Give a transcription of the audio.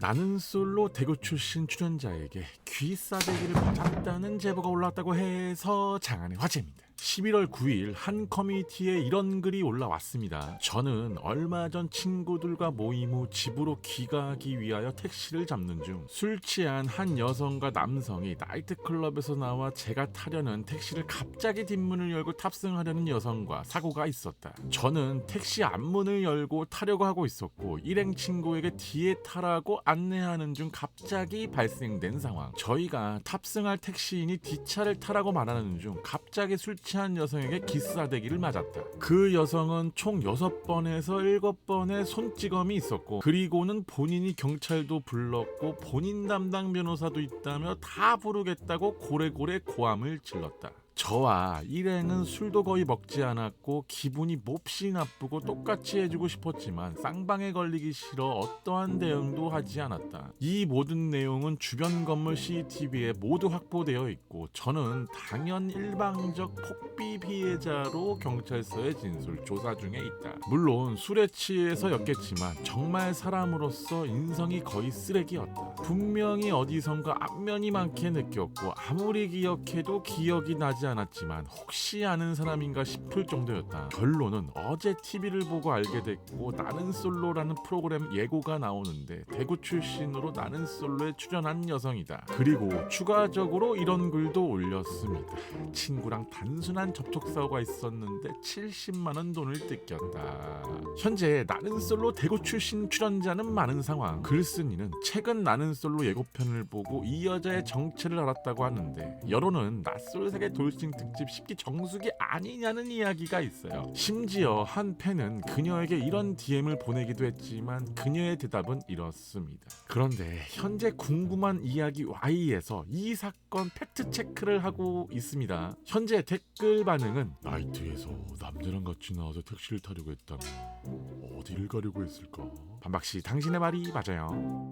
나는 솔로 대구 출신 출연자에게 귀싸대기를 맞았다는 제보가 올라왔다고 해서 장안의 화제입니다. 11월 9일 한 커뮤니티에 이런 글이 올라왔습니다. 저는 얼마 전 친구들과 모임 후 집으로 귀가하기 위하여 택시를 잡는 중 술 취한 한 여성과 남성이 나이트클럽에서 나와 제가 타려는 택시를 갑자기 뒷문을 열고 탑승하려는 여성과 사고가 있었다. 저는 택시 앞문을 열고 타려고 하고 있었고 일행 친구에게 뒤에 타라고 안내하는 중 갑자기 발생된 상황. 저희가 탑승할 택시인이 뒷차를 타라고 말하는 중 갑자기 술 취한 여성에게 기싸대기를 맞았다. 그 여성은 총 6번에서 7번의 손찌검이 있었고 그리고는 본인이 경찰도 불렀고 본인 담당 변호사도 있다며 다 부르겠다고 고래고래 고함을 질렀다. 저와 일행은 술도 거의 먹지 않았고 기분이 몹시 나쁘고 똑같이 해주고 싶었지만 쌍방에 걸리기 싫어 어떠한 대응도 하지 않았다. 이 모든 내용은 주변 건물 CCTV에 모두 확보되어 있고 저는 당연 일방적 폭비 피해자로 경찰서에 진술 조사 중에 있다. 물론 술에 취해서였겠지만 정말 사람으로서 인성이 거의 쓰레기였다. 분명히 어디선가 안면이 많게 느꼈고 아무리 기억해도 기억이 나지 않았지만 혹시 아는 사람인가 싶을 정도였다. 결론은 어제 TV를 보고 알게 됐고 나는 솔로라는 프로그램 예고가 나오는데 대구 출신으로 나는 솔로에 출연한 여성이다. 그리고 추가적으로 이런 글도 올렸습니다. 친구랑 단순한 접촉사고가 있었는데 70만 원 돈을 뜯겼다. 현재 나는 솔로 대구 출신 출연자는 많은 상황. 글쓴이는 최근 나는 솔로 예고편을 보고 이 여자의 정체를 알았다고 하는데 여론은 낯설 세계 돌싱 특집 10기 정수기 아니냐는 이야기가 있어요. 심지어 한 팬은 그녀에게 이런 DM을 보내기도 했지만 그녀의 대답은 이렇습니다. 그런데 현재 궁금한 이야기 Y에서 이 사건 팩트 체크를 하고 있습니다. 현재 댓글 반응은 나이트에서 남자랑 같이 나와서 택시를 타려고 했다면 어디를 가려고 했을까? 반박씨 당신의 말이 맞아요.